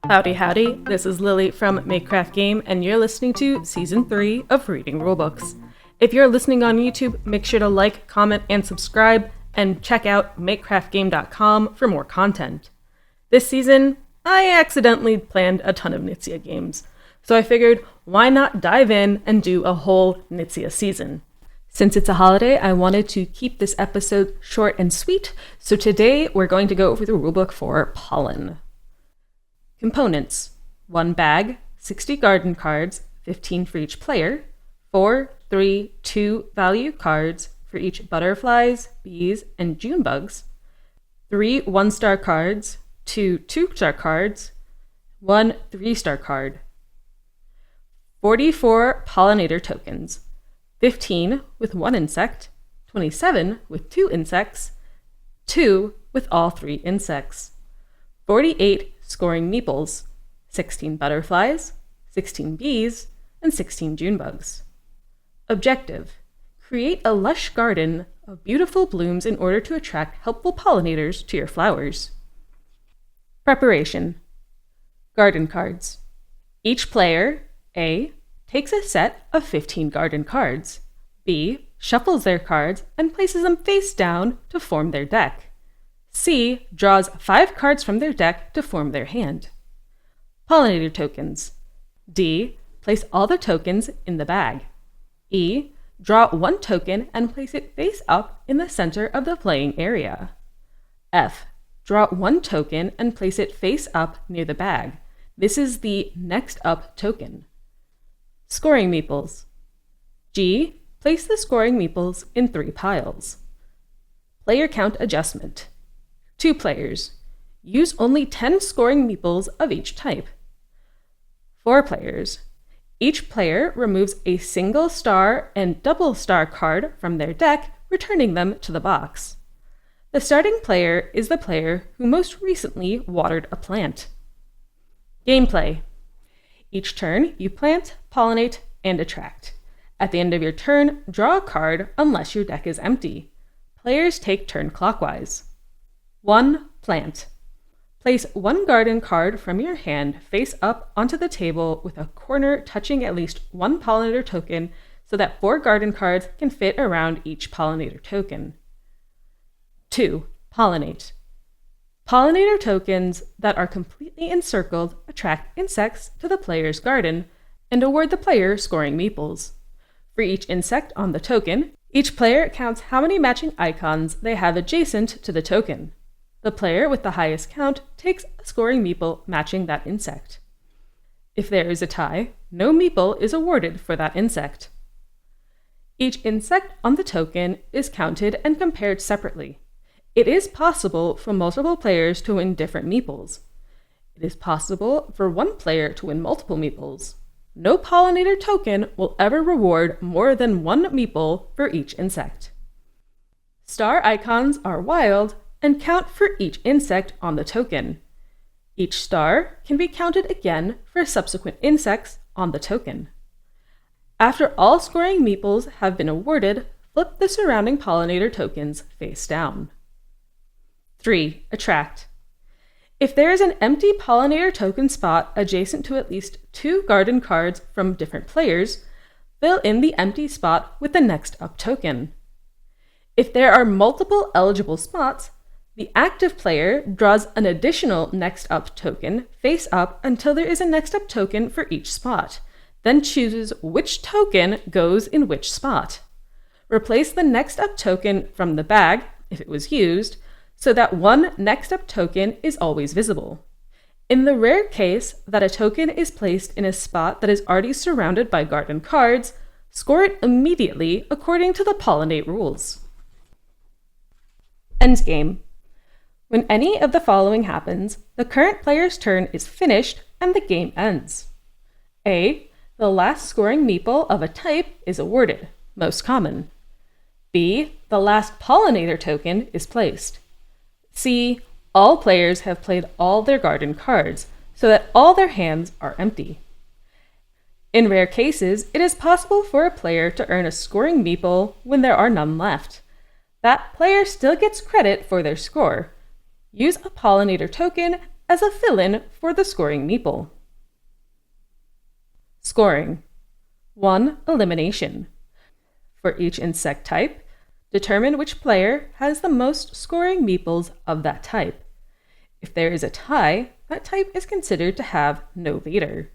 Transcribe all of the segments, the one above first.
Howdy howdy, this is Lily from Makecraft Game, and you're listening to Season 3 of Reading Rulebooks. If you're listening on YouTube, make sure to like, comment, and subscribe, and check out makecraftgame.com for more content. This season, I accidentally planned a ton of Knizia games, so I figured why not dive in and do a whole Knizia season. Since it's a holiday, I wanted to keep this episode short and sweet, so today we're going to go over the rulebook for Pollen. Components: 1 bag, 60 garden cards, 15 for each player, 4, 3, 2 value cards for each butterflies, bees, and June bugs, 3 1-star cards, 2 2-star cards, 1 3-star card, 44 pollinator tokens, 15 with 1 insect, 27 with 2 insects, 2 with all 3 insects, 48 scoring meeples, 16 butterflies, 16 bees, and 16 June bugs. Objective: create a lush garden of beautiful blooms in order to attract helpful pollinators to your flowers. Preparation: garden cards. Each player, A, takes a set of 15 garden cards. B, shuffles their cards and places them face down to form their deck. C, draws 5 cards from their deck to form their hand. Pollinator tokens. D, place all the tokens in the bag. E, draw 1 token and place it face up in the center of the playing area. F, draw 1 token and place it face up near the bag. This is the next up token. Scoring meeples. G, place the scoring meeples in 3 piles. Player count adjustment. 2 players. Use only 10 scoring meeples of each type. 4 players. Each player removes a single star and double star card from their deck, returning them to the box. The starting player is the player who most recently watered a plant. Gameplay. Each turn, you plant, pollinate, and attract. At the end of your turn, draw a card unless your deck is empty. Players take turn clockwise. 1. Plant. Place 1 garden card from your hand face up onto the table with a corner touching at least 1 pollinator token so that 4 garden cards can fit around each pollinator token. 2. Pollinate. Pollinator tokens that are completely encircled attract insects to the player's garden and award the player scoring meeples. For each insect on the token, each player counts how many matching icons they have adjacent to the token. The player with the highest count takes a scoring meeple matching that insect. If there is a tie, no meeple is awarded for that insect. Each insect on the token is counted and compared separately. It is possible for multiple players to win different meeples. It is possible for 1 player to win multiple meeples. No pollinator token will ever reward more than 1 meeple for each insect. Star icons are wild and count for each insect on the token. Each star can be counted again for subsequent insects on the token. After all scoring meeples have been awarded, flip the surrounding pollinator tokens face down. 3. Attract. If there is an empty pollinator token spot adjacent to at least 2 garden cards from different players, fill in the empty spot with the next up token. If there are multiple eligible spots, the active player draws an additional next up token face up until there is a next up token for each spot, then chooses which token goes in which spot. Replace the next up token from the bag, if it was used, so that 1 next up token is always visible. In the rare case that a token is placed in a spot that is already surrounded by garden cards, score it immediately according to the pollinate rules. Endgame. When any of the following happens, the current player's turn is finished and the game ends. A. The last scoring meeple of a type is awarded, most common. B. The last pollinator token is placed. C. All players have played all their garden cards, so that all their hands are empty. In rare cases, it is possible for a player to earn a scoring meeple when there are none left. That player still gets credit for their score. Use a pollinator token as a fill-in for the scoring meeple. Scoring. 1. Elimination. For each insect type, determine which player has the most scoring meeples of that type. If there is a tie, that type is considered to have no leader.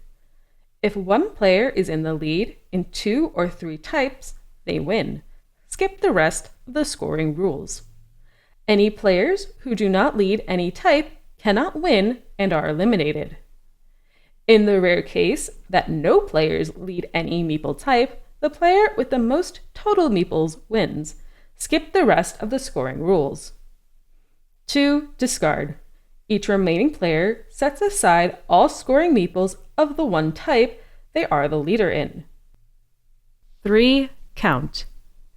If one player is in the lead in 2 or 3 types, they win. Skip the rest of the scoring rules. Any players who do not lead any type cannot win and are eliminated. In the rare case that no players lead any meeple type, the player with the most total meeples wins. Skip the rest of the scoring rules. 2. Discard. Each remaining player sets aside all scoring meeples of the one type they are the leader in. 3. Count.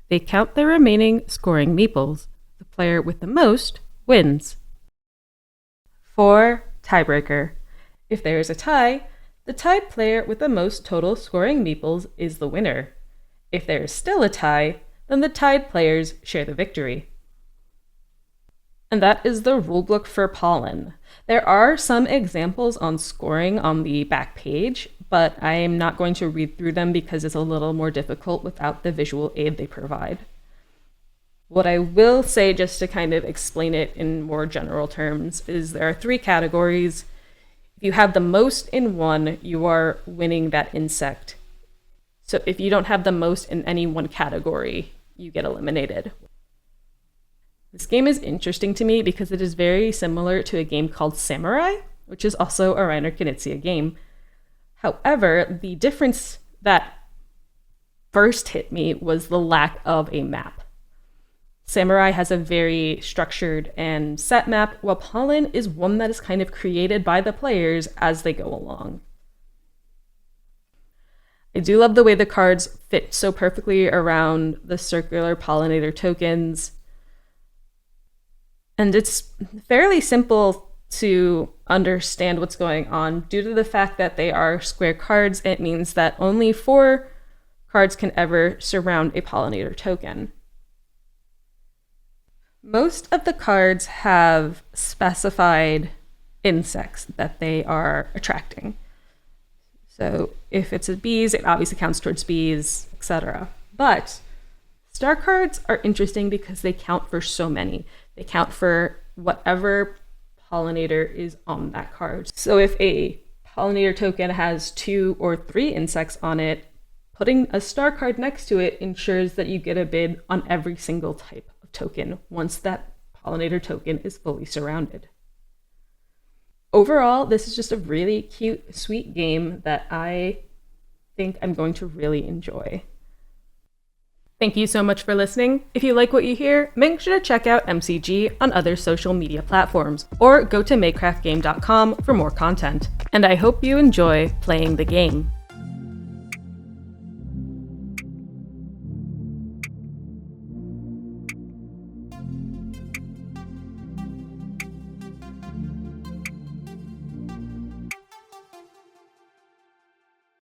They count their remaining scoring meeples. The player with the most wins. 4. Tiebreaker. If there is a tie, the tied player with the most total scoring meeples is the winner. If there is still a tie, then the tied players share the victory. And that is the rulebook for Pollen. There are some examples on scoring on the back page, but I am not going to read through them because it's a little more difficult without the visual aid they provide. What I will say, just to kind of explain it in more general terms, is there are 3 categories. If you have the most in one, you are winning that insect. So if you don't have the most in any one category, you get eliminated. This game is interesting to me because it is very similar to a game called Samurai, which is also a Reiner Knizia game. However, the difference that first hit me was the lack of a map. Samurai has a very structured and set map, while Pollen is one that is kind of created by the players as they go along. I do love the way the cards fit so perfectly around the circular pollinator tokens. And it's fairly simple to understand what's going on. Due to the fact that they are square cards, it means that only 4 cards can ever surround a pollinator token. Most of the cards have specified insects that they are attracting. So if it's bees, it obviously counts towards bees, etc. But star cards are interesting because they count for so many. They count for whatever pollinator is on that card. So if a pollinator token has 2 or 3 insects on it, putting a star card next to it ensures that you get a bid on every single type of token once that pollinator token is fully surrounded. Overall, this is just a really cute, sweet game that I think I'm going to really enjoy. Thank you so much for listening. If you like what you hear, make sure to check out MCG on other social media platforms, or go to makecraftgame.com for more content. And I hope you enjoy playing the game.